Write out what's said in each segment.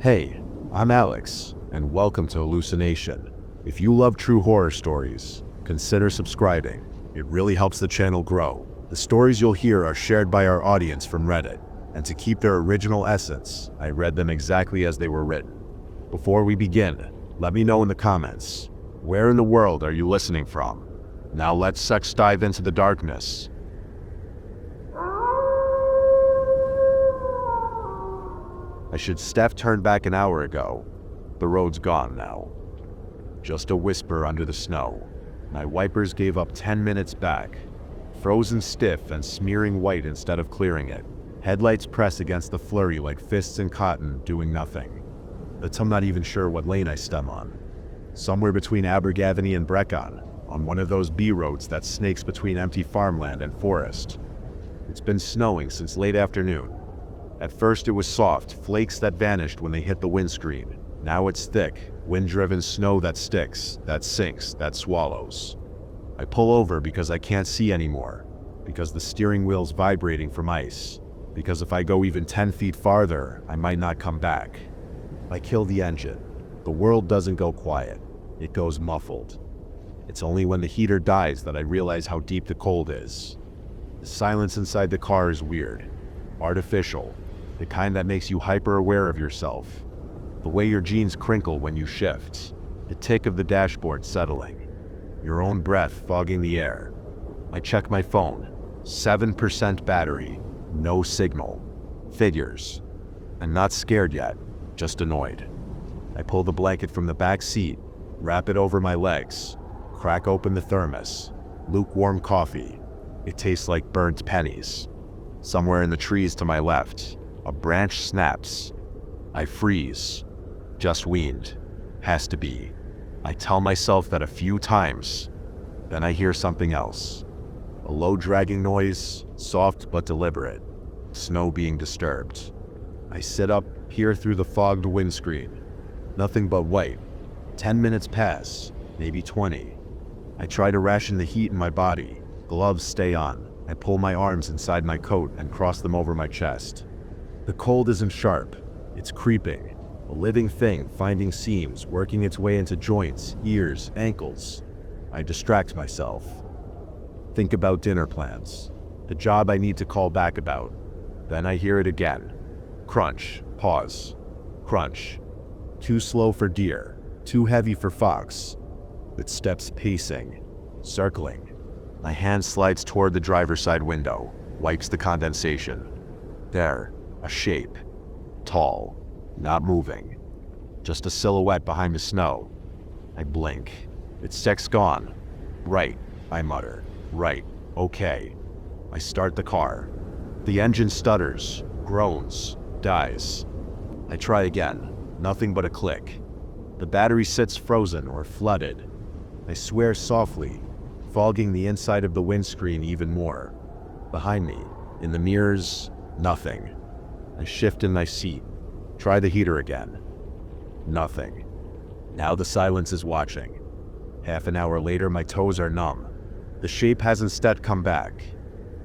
Hey, I'm Alex, and welcome to Hallucination. If you love true horror stories, consider subscribing. It really helps the channel grow. The stories you'll hear are shared by our audience from Reddit, and to keep their original essence, I read them exactly as they were written. Before we begin, let me know in the comments, where in the world are you listening from? Now let's sex dive into the darkness. I should Steph turned back an hour ago. The road's gone now. Just a whisper under the snow. My wipers gave up 10 minutes back. Frozen stiff and smearing white instead of clearing it. Headlights press against the flurry like fists in cotton, doing nothing. But I'm not even sure what lane I stem on. Somewhere between Abergavenny and Brecon, on one of those B roads that snakes between empty farmland and forest. It's been snowing since late afternoon. At first it was soft, flakes that vanished when they hit the windscreen. Now it's thick, wind-driven snow that sticks, that sinks, that swallows. I pull over because I can't see anymore, because the steering wheel's vibrating from ice, because if I go even 10 feet farther, I might not come back. I kill the engine. The world doesn't go quiet, it goes muffled. It's only when the heater dies that I realize how deep the cold is. The silence inside the car is weird, artificial. The kind that makes you hyper-aware of yourself. The way your jeans crinkle when you shift. The tick of the dashboard settling. Your own breath fogging the air. I check my phone. 7% battery. No signal. Figures. I'm not scared yet, just annoyed. I pull the blanket from the back seat, wrap it over my legs, crack open the thermos. Lukewarm coffee. It tastes like burnt pennies. Somewhere in the trees to my left, a branch snaps. I freeze. Just weaned. Has to be. I tell myself that a few times. Then I hear something else. A low dragging noise, soft but deliberate. Snow being disturbed. I sit up, peer through the fogged windscreen. Nothing but white. 10 minutes pass, maybe 20. I try to ration the heat in my body. Gloves stay on. I pull my arms inside my coat and cross them over my chest. The cold isn't sharp, it's creeping, a living thing finding seams, working its way into joints, ears, ankles. I distract myself. Think about dinner plans, the job I need to call back about. Then I hear it again. Crunch, pause, crunch. Too slow for deer, too heavy for fox. With steps pacing, circling. My hand slides toward the driver's side window, wipes the condensation. There. A shape. Tall. Not moving. Just a silhouette behind the snow. I blink. Its sex gone. Right, I mutter. Right, okay. I start the car. The engine stutters, groans, dies. I try again. Nothing but a click. The battery sits frozen or flooded. I swear softly, fogging the inside of the windscreen even more. Behind me, in the mirrors, nothing. I shift in my seat, try the heater again. Nothing. Now the silence is watching. Half an hour later, my toes are numb. The shape has instead come back,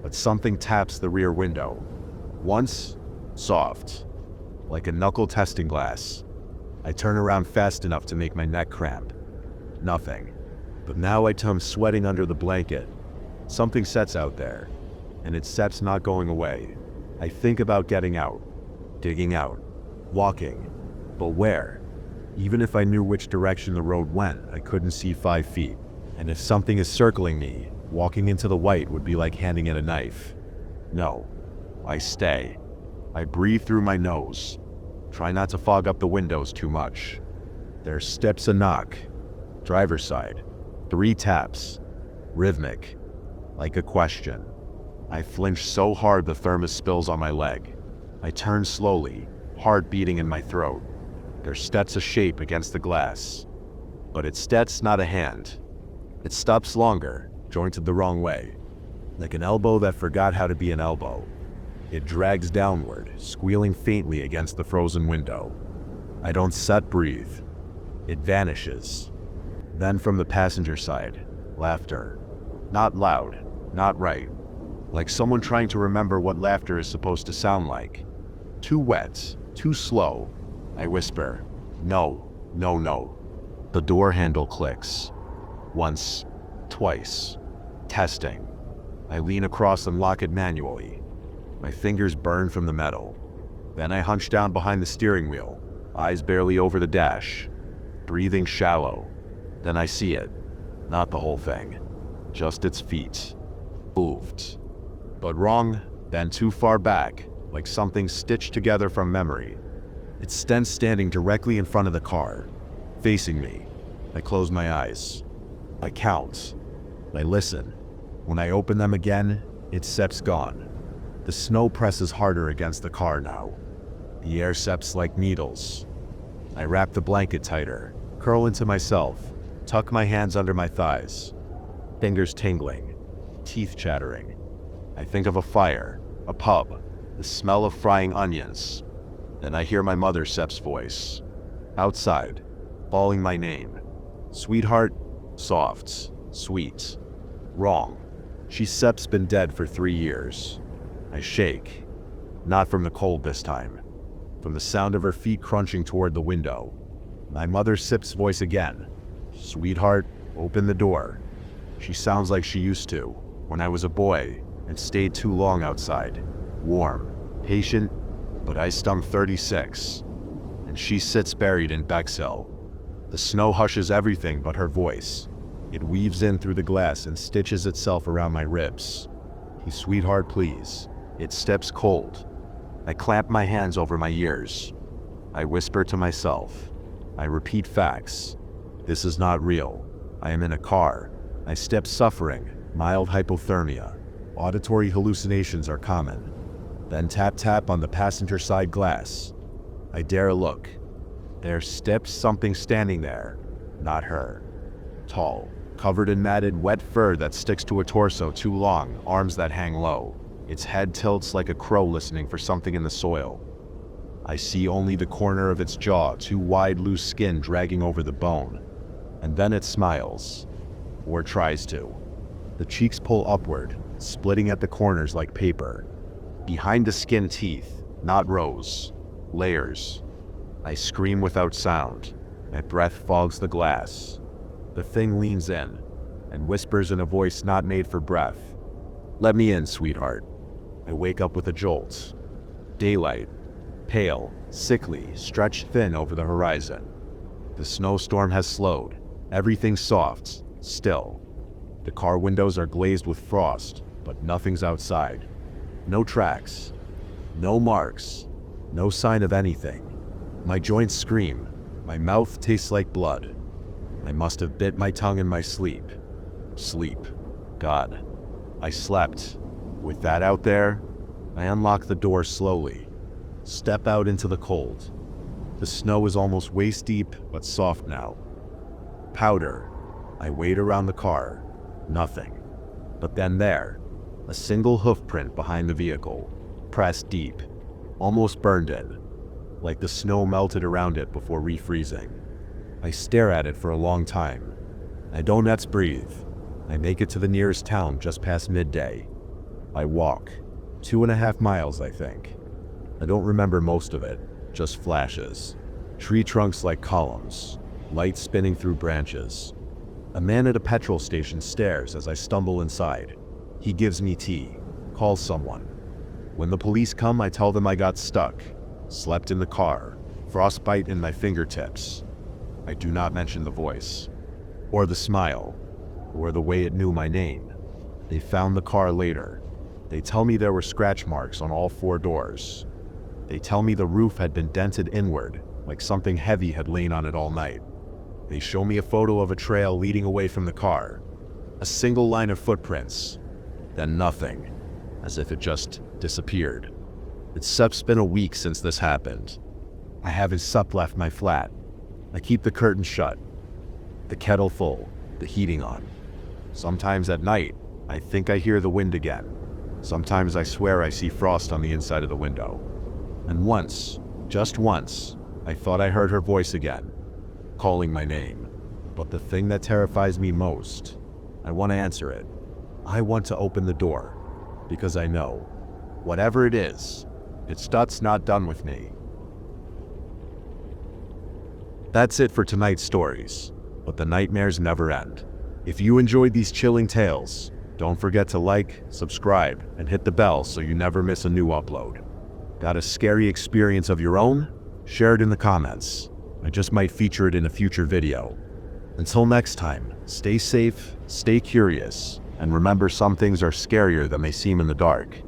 but something taps the rear window. Once, soft, like a knuckle testing glass. I turn around fast enough to make my neck cramp. Nothing. But now I'm sweating under the blanket. Something sets out there, and it set's not going away. I think about getting out, digging out, walking, but where? Even if I knew which direction the road went, I couldn't see 5 feet. And if something is circling me, walking into the white would be like handing it a knife. No, I stay. I breathe through my nose. Try not to fog up the windows too much. There's steps a knock. Driver's side. 3 taps. Rhythmic. Like a question. I flinch so hard the thermos spills on my leg. I turn slowly, heart beating in my throat. There steps a shape against the glass. But it steps not a hand. It stops longer, jointed the wrong way. Like an elbow that forgot how to be an elbow. It drags downward, squealing faintly against the frozen window. I don't breathe. It vanishes. Then from the passenger side, laughter. Not loud, not right. Like someone trying to remember what laughter is supposed to sound like. Too wet, too slow, I whisper, "No, no, no." The door handle clicks. Once, twice. Testing. I lean across and lock it manually. My fingers burn from the metal. Then I hunch down behind the steering wheel, eyes barely over the dash, breathing shallow. Then I see it. Not the whole thing. Just its feet. Moved. But wrong, then too far back, like something stitched together from memory. It's then standing directly in front of the car, facing me. I close my eyes. I count. I listen. When I open them again, its sep's gone. The snow presses harder against the car now. The air seps like needles. I wrap the blanket tighter, curl into myself, tuck my hands under my thighs. Fingers tingling, teeth chattering. I think of a fire, a pub, the smell of frying onions. Then I hear my mother Sep's voice. Outside, calling my name. Sweetheart, soft, sweet. Wrong. Sep's been dead for 3 years. I shake. Not from the cold this time. From the sound of her feet crunching toward the window. My mother Sep's voice again. Sweetheart, open the door. She sounds like she used to, when I was a boy, and stayed too long outside. Warm, patient, but I stung 36. And she sits buried in Bexhill. The snow hushes everything but her voice. It weaves in through the glass and stitches itself around my ribs. Sweetheart, please. It steps cold. I clamp my hands over my ears. I whisper to myself. I repeat facts. This is not real. I am in a car. I step suffering, mild hypothermia. Auditory hallucinations are common. Then tap tap on the passenger side glass. I dare look. There steps something standing there. Not her. Tall, covered in matted wet fur that sticks to a torso too long, arms that hang low. Its head tilts like a crow listening for something in the soil. I see only the corner of its jaw, too wide loose skin dragging over the bone. And then it smiles. Or tries to. The cheeks pull upward, splitting at the corners like paper. Behind the skin teeth, not rows, layers. I scream without sound. My breath fogs the glass. The thing leans in and whispers in a voice not made for breath. Let me in, sweetheart. I wake up with a jolt. Daylight, pale, sickly, stretched thin over the horizon. The snowstorm has slowed. Everything's soft, still. The car windows are glazed with frost, but nothing's outside. No tracks, no marks, no sign of anything. My joints scream. My mouth tastes like blood. I must have bit my tongue in my sleep. Sleep. God. I slept. With that out there, I unlock the door slowly. Step out into the cold. The snow is almost waist deep, but soft now. Powder. I wait around the car. Nothing. But then there, a single hoof print behind the vehicle, pressed deep, almost burned in, like the snow melted around it before refreezing. I stare at it for a long time. I don't breathe. I make it to the nearest town just past midday. I walk. 2.5 miles, I think. I don't remember most of it, just flashes. Tree trunks like columns, light spinning through branches. A man at a petrol station stares as I stumble inside. He gives me tea, calls someone. When the police come, I tell them I got stuck, slept in the car, frostbite in my fingertips. I do not mention the voice, or the smile, or the way it knew my name. They found the car later. They tell me there were scratch marks on all 4 doors. They tell me the roof had been dented inward, like something heavy had lain on it all night. They show me a photo of a trail leading away from the car. A single line of footprints. Then nothing, as if it just disappeared. It's been a week since this happened. I haven't left my flat. I keep the curtains shut, the kettle full, the heating on. Sometimes at night, I think I hear the wind again. Sometimes I swear I see frost on the inside of the window. And once, just once, I thought I heard her voice again, calling my name. But the thing that terrifies me most, I want to answer it. I want to open the door, because I know, whatever it is, it's not done with me. That's it for tonight's stories, but the nightmares never end. If you enjoyed these chilling tales, don't forget to like, subscribe, and hit the bell so you never miss a new upload. Got a scary experience of your own? Share it in the comments. I just might feature it in a future video. Until next time, stay safe, stay curious, and remember some things are scarier than they seem in the dark.